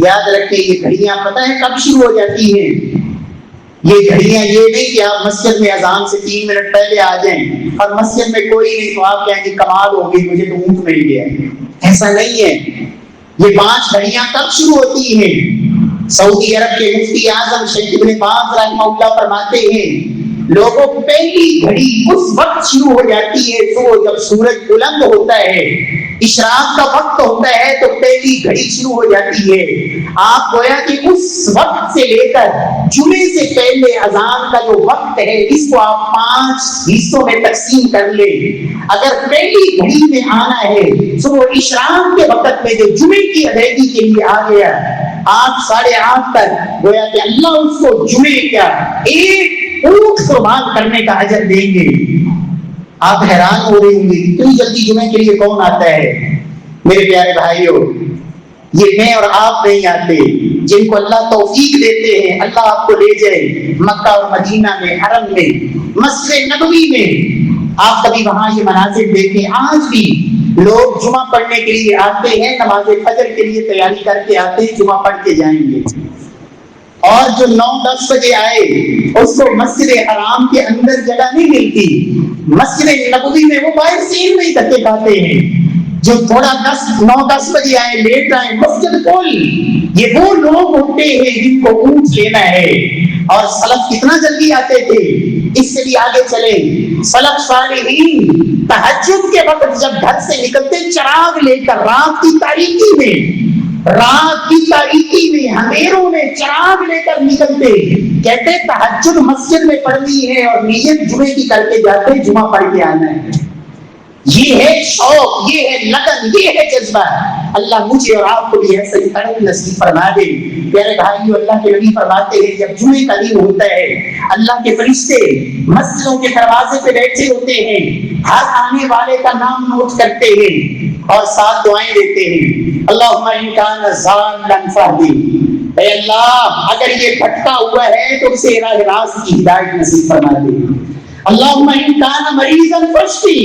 [SPEAKER 1] یاد رکھیں یہ گھڑیاں پتہ ہے کب شروع ہو جاتی ہیں؟ یہ گھڑیاں یہ نہیں کہ آپ مسجد میں اذان سے 3 منٹ پہلے آ جائیں اور مسجد میں کوئی نہیں تو آپ کہیں کہ کمال ہو گئی مجھے تو اونٹ مل گیا. ایسا نہیں ہے. یہ 5 گھڑیاں کب شروع ہوتی ہیں؟ سعودی عرب کے مفتی اعظم شیخ ابن باز رحمہ اللہ فرماتے ہیں لوگوں پہلی گھڑی اس وقت شروع ہو جاتی ہے صبح جب سورج بلند ہوتا ہے، اشراق کا وقت ہوتا ہے تو پہلی گھڑی شروع ہو جاتی ہے۔ آپ گویا کہ اس وقت سے لے کر جمعے سے پہلے اذان کا جو وقت ہے اس کو آپ 5 حصوں میں تقسیم کر لیں۔ اگر پہلی گھڑی میں آنا ہے صبح اشراق کے وقت میں جو جمعے کی ادائیگی کے لیے آ گیا 8 ساڑھے 8 تک، گویا کہ اللہ اس کو جمعے کا ایک اونٹ قربان کرنے کا اجر دیں گے۔ آپ حیران ہو رہے ہوں گے اتنی جلدی جمعے کے لیے کون آتا ہے؟ میرے پیارے بھائیوں، یہ میں اور آپ نہیں آتے، جن کو اللہ توفیق دیتے ہیں اللہ آپ کو لے جائے مکہ اور مدینہ میں، حرم میں، مسجد نبوی میں، آپ کبھی وہاں یہ مناظر دیکھیں۔ آج بھی لوگ جمعہ پڑھنے کے لیے آتے ہیں، نماز فجر کے لیے تیاری کر کے آتے ہیں، جمعہ پڑھ کے جائیں گے، اور جو 9-10 بجے آئے اس کو مسجد حرام کے اندر جگہ نہیں ملتی، مسجد نبوی میں وہ باہر سے ہی نہیں دھکے کھاتے ہیں۔ جو تھوڑا 9-10 بجے آئے، لیٹ آئے، مسجد فل، یہ وہ لوگ ہوتے ہیں جن کو اونٹ لینا ہے۔ اور سلف کتنا جلدی آتے تھے، اس سے بھی آگے چلے، سلف صالحین تہجد کے وقت جب گھر سے نکلتے چراغ لے کر رات کی تاریکی میں اندھیروں میں چراغ لے کر نکلتے، کہتے تہجد مسجد میں پڑھنی ہے اور نیت جمعے کی کر کے جاتے، جمعہ پڑھ کے آنا ہے۔ یہ ہے شوق، یہ ہے لگن، یہ ہے جذبہ۔ اللہ مجھے اور آپ کو بھی ایسا ہی تڑپ نصیب فرما دے۔ پیارے بھائیو، اللہ کے نبی فرماتے ہیں جب جمعے کا دن ہوتا ہے اللہ کے فرشتے مسجدوں کے دروازے پہ بیٹھے ہوتے ہیں، ہر آنے والے کا نام نوٹ کرتے ہیں اور 7 دعائیں دیتے ہیں۔ اللہم ان کان ضالا فہدی، اے اللہ اگر یہ بھٹکا ہوا ہے تو اسے راہ راست کی ہدایت نصیب فرما دے۔ اللہم ان کان مریضا فاشفی،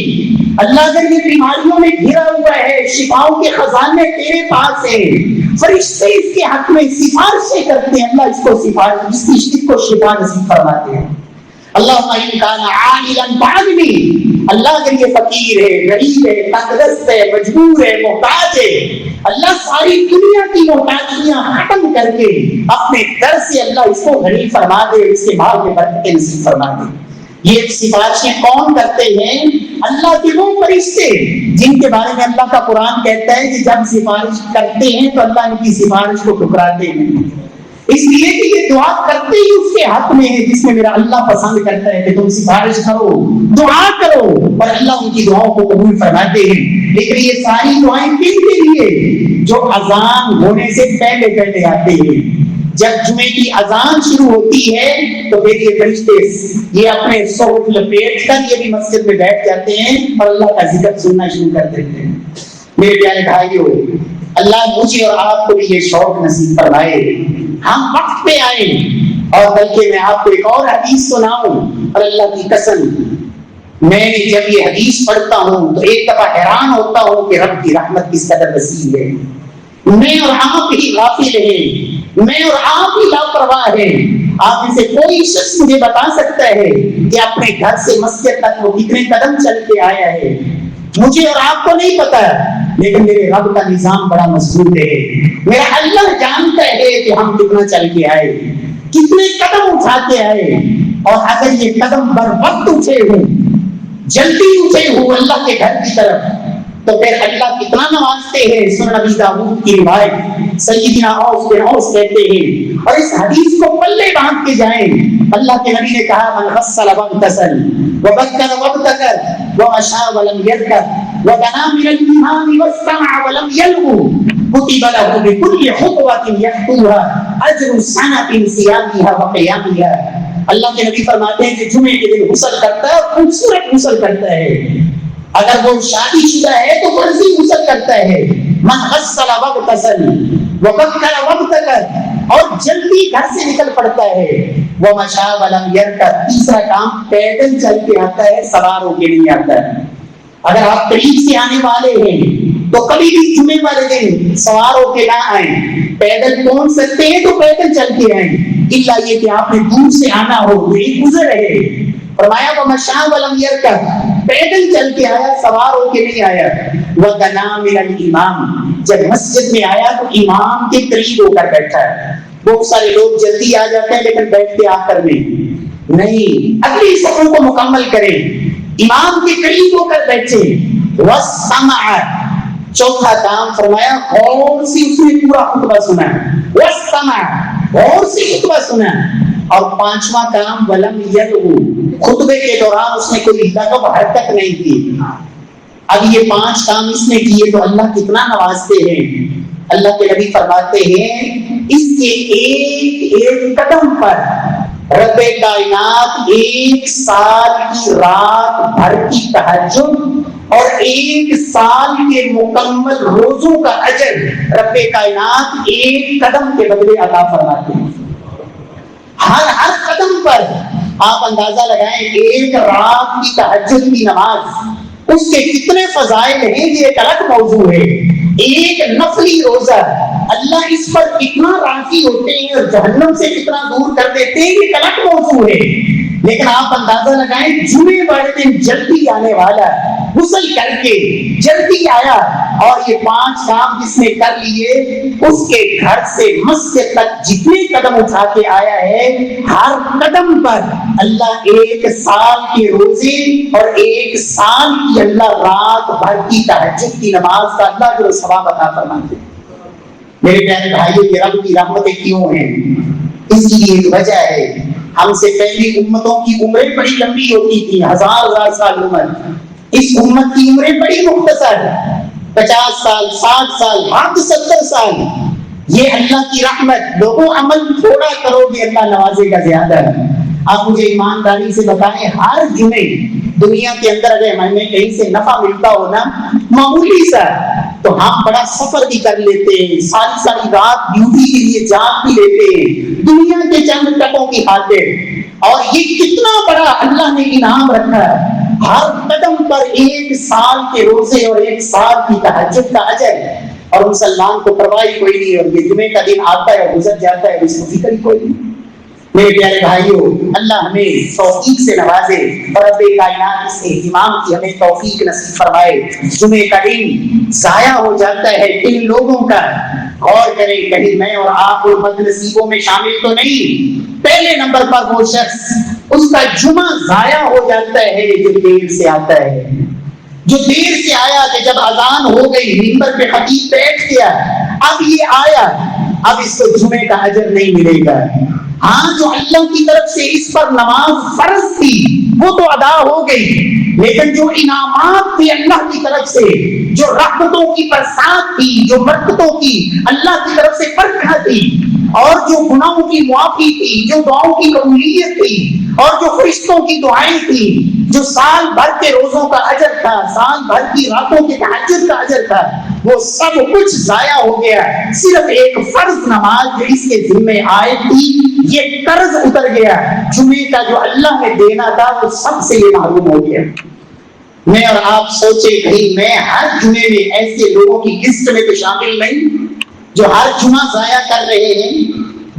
[SPEAKER 1] اللہ اگر یہ بیماریوں میں گھرا ہوا ہے شفاؤں کے خزانے تیرے پاس ہیں، فرشتے اس کے حق میں سفارشیں کرتے ہیں، اللہ اس کو سفارش، اس کو شفا نصیب فرماتے ہیں۔ اللہم ان کان عاجلا فاغنی، اللہ اگر یہ فقیر ہے، غریب ہے، تنگدست ہے، مجبور ہے، محتاج ہے، اللہ ساری دنیا کی محتاجیاں ختم کر کے اپنے در سے اللہ اس کو غنی فرما دے، اس کے مال میں برکت نصیب فرما دے۔ یہ سفارشیں کون کرتے ہیں؟ اللہ کے وہ فرشتے جن کے بارے میں اللہ کا قرآن کہتا ہے کہ جب سفارش کرتے ہیں تو اللہ ان کی سفارش کو ٹھکراتے ہیں، اس لیے کہ یہ دعا کرتے ہی اس کے حق میں ہے جس میں میرا اللہ پسند کرتا ہے کہ تم سفارش کرو، دعا کرو، اور اللہ ان کی دعاؤں کو قبول فرماتے ہیں۔ لیکن یہ ساری دعائیں کن کے لیے؟ جو اذان ہونے سے پہلے پہلے آتے ہیں۔ جب جمعے کی اذان شروع ہوتی ہے تو پھر یہ فرشتے یہ اپنے صحف لپیٹ کر یہ بھی مسجد میں بیٹھ جاتے ہیں اور اللہ کا ذکر سننا شروع کر دیتے ہیں۔ میرے پیارے بھائیوں، اللہ مجھے اور آپ کو بھی یہ شوق نصیب فرمائے، ہم وقت پہ آئیں۔ اور بلکہ میں آپ کو ایک اور حدیث سناؤں، اور اللہ کی قسم میں جب یہ حدیث پڑھتا ہوں تو ایک دفعہ حیران ہوتا ہوں کہ رب کی رحمت کس قدر وسیع ہے۔ میں اور آپ ہی غافل ہیں، میں اور آپ ہی لاپرواہ ہیں۔ آپ میں سے کوئی شخص مجھے بتا سکتا ہے کہ اپنے گھر سے مسجد تک وہ کتنے قدم چل کے آیا ہے؟ مجھے اور آپ کو نہیں پتا، لیکن میرے رب کا نظام بڑا مضبوط ہے۔ میرا اللہ جانتا ہے کہ ہم کتنا چل کے آئے، کتنے قدم اٹھا کے آئے، اور اگر یہ قدم بر وقت اٹھے ہوں، جلدی اٹھے ہوں اللہ کے گھر کی طرف، تو پھر اللہ کتنا نوازتے ہیں۔ سنن نبی داؤد کی روایت، سیدنا اوس بن اوس کہتے ہیں، اور اس حدیث کو پلے باندھ کے جائیں، اللہ کے نبی نے کہا من غسل واغتسل وبکر وابتکر ومشى ولم يركب ودنا من الامام واستمع ولم يلغو كتب له بكل خطوة يخطوها اجر سنة صيامها وقيامها۔ اللہ کے نبی فرماتے ہیں کہ جمعے کے دن غسل کرتا ہے، خوبصورت غسل کرتا ہے، اگر وہ شادی شدہ ہے تو فرضی غسل کرتا ہے، من غسل واغتسل وبکر وابتکر، اور جلدی گھر سے نکل پڑتا ہے، ومشى ولم يركب، تیسرا کام پیدل چل کے آتا ہے، سوار ہو کے نہیں آتا ہے۔ اگر آپ قریب سے آنے والے ہیں تو کبھی بھی جمعے والے دن سوار ہو کے نہ آئیں، پیدل پہنچ سکتے ہیں تو پیدل چل کے آئیں، الا یہ کہ آپ نے دور سے آنا ہو تو ایک گزر ہے۔ فرمایا ومشى ولم يركب، پیدل چل کے آیا، سوار ہو کے نہیں آیا۔ ودنا من الامام، جب مسجد میں آیا تو امام کے قریب ہو کر بیٹھا ہے۔ بہت سارے لوگ جلدی آ جاتے ہیں لیکن بیٹھتے آخر میں، نہیں، اگلی صفوں کو مکمل کریں، امام کے قریب ہو کر بیٹھے، وَالسَّمْعَ، چوتھا کام فرمایا غور سے اس نے پورا خطبہ سنا، وَالسَّمْعَ، غور سے خطبہ سنا، اور پانچواں کام وَلَمْ يَلْغُ، خطبے کے دوران اس نے کوئی لغو حرکت نہیں کی۔ اب یہ 5 کام اس نے کیے تو اللہ کتنا نوازتے ہیں۔ اللہ کے نبی فرماتے ہیں اس کے ایک ایک قدم پر رب کائنات 1 سال کی رات بھر کی تہجد اور 1 سال کے مکمل روزوں کا اجر رب کائنات 1 قدم کے بدلے عطا فرماتے ہیں۔ ہر قدم پر آپ اندازہ لگائیں 1 رات کی تہجد کی نماز، اس کے کتنے فضائل ہیں، یہ ایک الگ موضوع ہے۔ ایک نفلی روزہ اللہ اس پر کتنا راضی ہوتے ہیں اور جہنم سے کتنا دور کر دیتے ہیں، یہ ایک الگ موضوع ہے۔ لیکن آپ اندازہ لگائیں جمعے والے دن جلدی آنے والا، غسل کر کے جلدی آیا اور یہ 5 کام جس نے کر لیے، اس کے گھر سے مسجد تک جتنے قدم اٹھا کے آیا ہے، ہر قدم پر اللہ 1 سال کے روزے اور 1 سال کی اللہ رات بھر کی تہجد کی نماز کا اللہ جو ثواب عطا فرماتے ہیں۔ میرے پیارے بھائیوں، یہ رب کی رحمتیں کیوں ہیں؟ اس کی ایک وجہ ہے، ہم سے پہلی امتوں کی عمریں بڑی لمبی ہوتی تھی، 1000 سال عمر، اس امت کی عمریں بڑی مختصر، 50 سال، 60 سال، حد 70 سال۔ یہ اللہ کی رحمت، لوگوں عمل تھوڑا کرو گے اللہ نوازے گا زیادہ۔ آپ مجھے ایمانداری سے بتائیں، ہر جمعے دنیا کے اندر اگر ہمیں کہیں سے نفع ملتا ہو نا معمولی سا، تو ہم بڑا سفر بھی کر لیتے ہیں، ساری رات ڈیوٹی کے لیے جاگ بھی لیتے ہیں دنیا کے چند ٹکوں کی خاطر۔ اور یہ کتنا بڑا اللہ نے انعام رکھا ہے، ہر قدم پر 1 سال کے روزے اور 1 سال کی تہجد کا اجر، اور مسلمان کو پرواہ کوئی نہیں، اور یہ جمعے کا دن آتا ہے گزر جاتا ہے، اس کو فکر ہی کوئی نہیں۔ میرے پیارے بھائیوں، اللہ ہمیں توفیق سے نوازے اور رب کائنات اس اہتمام کی ہمیں توفیق نصیب فرمائے۔ جمعے کا دن ضائع ہو جاتا ہے ان لوگوں کا، غور کریں کہیں میں اور آپ اور بد نصیبوں میں شامل تو نہیں۔ پہلے نمبر پر وہ شخص، اس کا جمعہ ضائع ہو جاتا ہے جو دیر سے آتا ہے، جو دیر سے آیا کہ جب اذان ہو گئی منبر پہ خطیب بیٹھ گیا، اب یہ آیا، اب اس کو جمعے کا اجر نہیں ملے گا۔ ہاں، جو اللہ کی طرف سے اس پر نماز فرض تھی وہ تو ادا ہو گئی، لیکن جو انعامات تھے اللہ کی طرف سے، جو رحمتوں کی برسات تھی، جو برکتوں کی اللہ کی طرف سے برکھا تھی، اور جو گناہوں کی معافی تھی، جو دعاؤں کی قبولیت تھی، اور جو فرشتوں کی دعائیں تھی، جو سال بھر کے روزوں کا اجر تھا، سال بھر کی راتوں کے تہجد کا اجر تھا، وہ سب کچھ ضائع ہو گیا۔ صرف ایک فرض نماز جو اس کے ذمہ عائد تھی، یہ قرض اتر گیا، جمعے کا جو اللہ نے دینا تھا وہ سب سے یہ معلوم ہو گیا۔ میں اور آپ سوچے کہیں میں ہر جمعے میں ایسے لوگوں کی لسٹ میں تو شامل نہیں جو ہر جمعہ ضائع کر رہے ہیں۔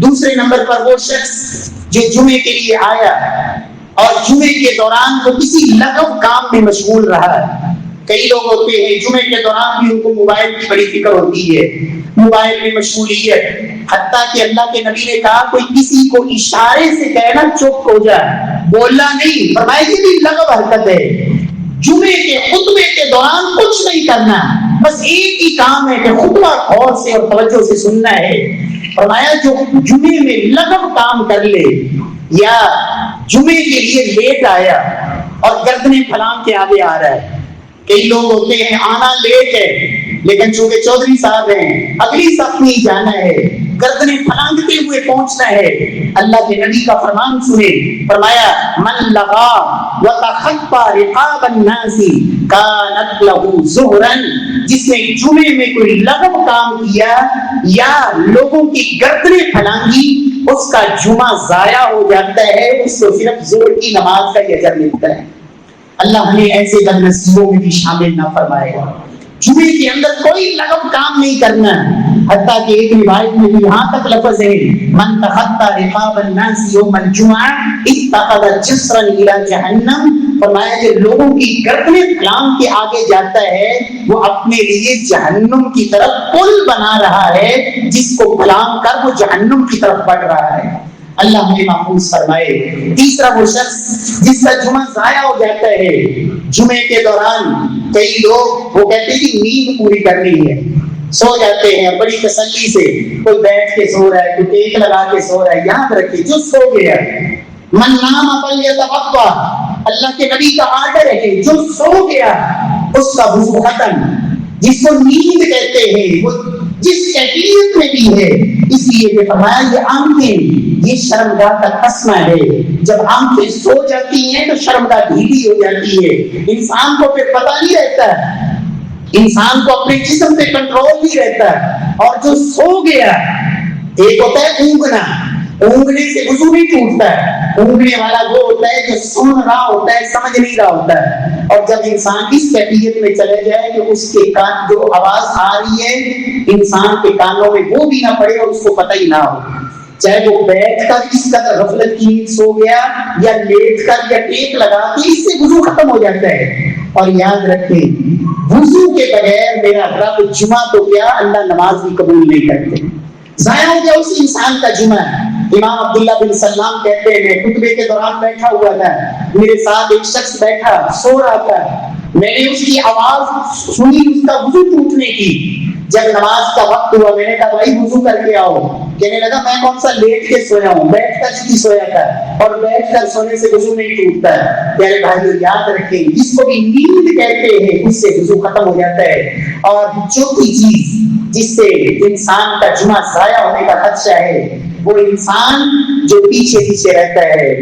[SPEAKER 1] دوسرے نمبر پر وہ شخص جو جمعے کے لیے آیا اور جمعے کے دوران وہ کسی لغو کام میں مشغول رہا۔ کئی لوگ ہوتے ہیں جمعے کے دوران بھی ان کو موبائل کی بڑی فکر ہوتی ہے، موبائل میں مشغولیت، حتیٰ کہ اللہ کے نبی نے کہا کوئی کسی کو اشارے سے کہنا چپ ہو جائے، بولنا نہیں، فرمایا یہ بھی لغو حرکت ہے۔ جمعے کے خطبے کے دوران کچھ نہیں کرنا، بس ایک ہی کام ہے کہ خطبہ غور سے اور توجہ سے سننا ہے۔ فرمایا جو جمعے میں لغو کام کر لے یا جمعے کے لیے لیٹ آیا اور گردنیں پھلانگ کے آگے آ رہا ہے، کئی لوگ ہوتے ہیں آنا لیٹ ہے لیکن چونکہ چودھری صاحب ہیں اگلی صف میں جانا ہے، گردنیں پھلانگتے ہوئے پہنچنا ہے۔ اللہ کے نبی کا فرمان سنے، فرمایا من لغا وتخطى رقاب الناس كانت له زهرا، جس نے جمعے میں کوئی لغو کام کیا یا لوگوں کی گردنیں پھلانگی، اس کا جمعہ ضائع ہو جاتا ہے، اس کو صرف ظہر کی نماز کا اجر ملتا ہے۔ اللہ ہمیں ایسے بد نصیبوں میں بھی شامل نہ فرمائے گا۔ جمعے کے اندر کوئی لغو کام نہیں کرنا، حتیٰ کہ ایک روایت میں بھی یہاں تک لفظ ہے من تخطى رقاب الناس يوم الجمعہ اتخذ جسرا الى جہنم، فرمایا کہ لوگوں کی گردنیں پھلانگ کے آگے جاتا ہے وہ اپنے لیے جہنم کی طرف پل بنا رہا ہے، جس کو پھلانگ کر وہ جہنم کی طرف بڑھ رہا ہے۔ اللہ ہمیں محفوظ فرمائے۔ تیسرا وہ شخص جس کا جمعہ ضائع ہو جاتا ہے، جمعے کے دوران کئی لوگ وہ کہتے ہیں کہ نیند پوری کرنی ہے، سو جاتے ہیں بڑی تسلی سے، کوئی بیٹھ کے سو رہا ہے، کوئی ٹیک لگا کے سو رہا ہے۔ یاد رکھیے جو سو گیا، من نام فلیتوضا، اللہ کے نبی کا آرڈر ہے، جو سو گیا اس کا وضو ختم۔ جس کو نیند کہتے ہیں وہ جس کیفیت میں بھی ہے، اس لیے کہ فرمایا یہ آنکھیں یہ شرمگاہ کا تسمہ ہے، جب آنکھیں سو جاتی ہیں تو شرمگاہ ڈھیلی ہو جاتی ہے، انسان کو پھر پتہ نہیں رہتا، انسان کو اپنے جسم پہ کنٹرول نہیں رہتا۔ اور جو سو گیا، ایک ہوتا ہے اونگنا، اونگنے سے وضو نہیں ٹوٹتا ہے، اونگنے والا وہ ہوتا ہے جو سن رہا ہوتا ہے سمجھ نہیں رہا ہوتا ہے۔ اور جب انسان اس کیفیت میں چلے جائے کہ اس کے کان جو آواز آ رہی ہے انسان کے کانوں میں وہ بھی نہ پڑے اور اس کو پتہ ہی نہ ہو، چاہے وہ بیٹھ کر اس قدر غفلت کی نیند سو گیا یا لیٹ کر یا ٹیک لگا کے، اس سے وضو ختم ہو جاتا ہے۔ اور یاد رکھیں وضو کے بغیر میرا رب جمعہ تو کیا اللہ نماز بھی قبول نہیں کرتے۔ ضائع ہو گیا اس انسان کا جمعہ۔ امام عبداللہ بن سلام کہتے ہیں میں خطبے کے دوران بیٹھا ہوا تھا، میرے ساتھ ایک شخص بیٹھا سو رہا تھا، میں نے اس کی آواز سنی اس کا وضو ٹوٹنے کی، جب نماز کا وقت ہوا میں نے کہا بھائی وضو کر کے آؤ، کہنے لگا میں کون سا لیٹ کے سویا ہوں، بیٹھ کر ہی سویا تھا، اور بیٹھ کر سونے سے وضو نہیں ٹوٹتا ہے۔ پیارے بھائیو یاد رکھیں جس کو بھی نیند کہتے ہیں اس سے وضو ختم ہو جاتا ہے۔ اور چوتھی چیز جس سے انسان کا جمعہ ضائع ہونے کا خدشہ ہے وہ انسان جو پیچھے پیچھے رہتا ہے،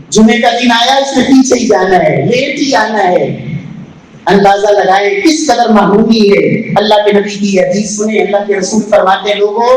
[SPEAKER 1] جمعے کا دن آیا اس میں پیچھے ہی جانا ہے، لیٹ ہی آنا ہے۔ اندازہ لگائیں کس قدر محرومی ہے۔ اللہ کے نبی کی حدیث سنیں، اللہ کے رسول فرماتے ہیں لوگوں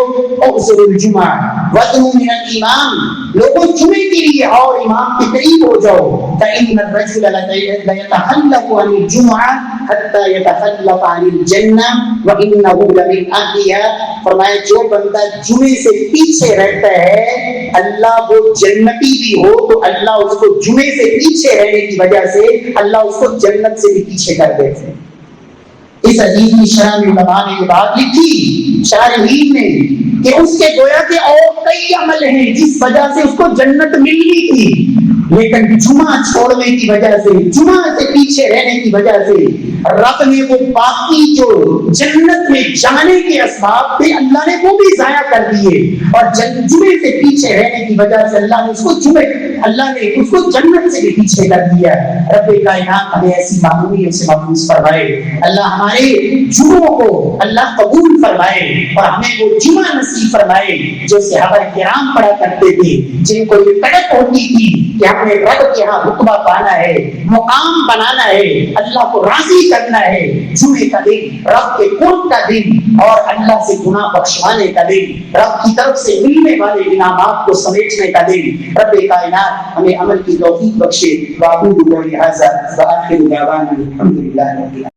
[SPEAKER 1] اغسلوا الجمعہ وادنوا من الامام، لوگوں جمعے کے لیے اور امام کے قریب ہو جاؤ، فإن الرجل ليتخلف عن الجمعة حتى يتخلف عن الجنة وإنه لمن أهلها، فرمایا جو بندہ جمعے سے پیچھے رہتا ہے اللہ وہ جنتی بھی ہو تو اللہ اس کو جمعے سے پیچھے رہنے کی وجہ سے اللہ اس کو جنت سے بھی پیچھے کر دیتے ہیں۔ اس حدیث کی شرح میں علماء نے یہ بات لکھی شارحین نے کہ اس کے گویا کے اور کئی عمل ہیں جس وجہ سے اس کو جنت ملنی تھی، لیکن جمعہ چھوڑنے کی وجہ سے، جمعہ سے پیچھے رہنے کی وجہ سے رب نے وہ باقی جو جنت میں جانے کے اسباب تھے اللہ نے وہ بھی ضائع کر دیے، اور جمعے سے پیچھے رہنے کی وجہ سے اللہ نے اس کو جنت سے بھی پیچھے کر دیا۔ رب کائنات ہمیں ایسی معمولیت سے محفوظ فرمائے، اللہ ہمارے جمعوں کو اللہ قبول فرمائے اور ہمیں وہ جمعہ نصیب فرمائے جو صحابہ کرام پڑھا کرتے تھے، جن کو یہ تڑپ ہوتی تھی کہ ہم نے رب کے ہاں رتبہ پانا ہے، مقام بنانا ہے، اللہ کو راضی کرنا ہے۔ جمعے کا دن رب کے قرب کا دن اور اللہ سے گناہ بخشوانے کا دن، رب کی طرف سے ملنے والے انعامات کو سمیٹنے کا دن۔ رب کائنات ہمیں عمل کی توفیق بخشے۔ واقول قولی ھذا وآخر دعوانا الحمدللہ رب العالمین۔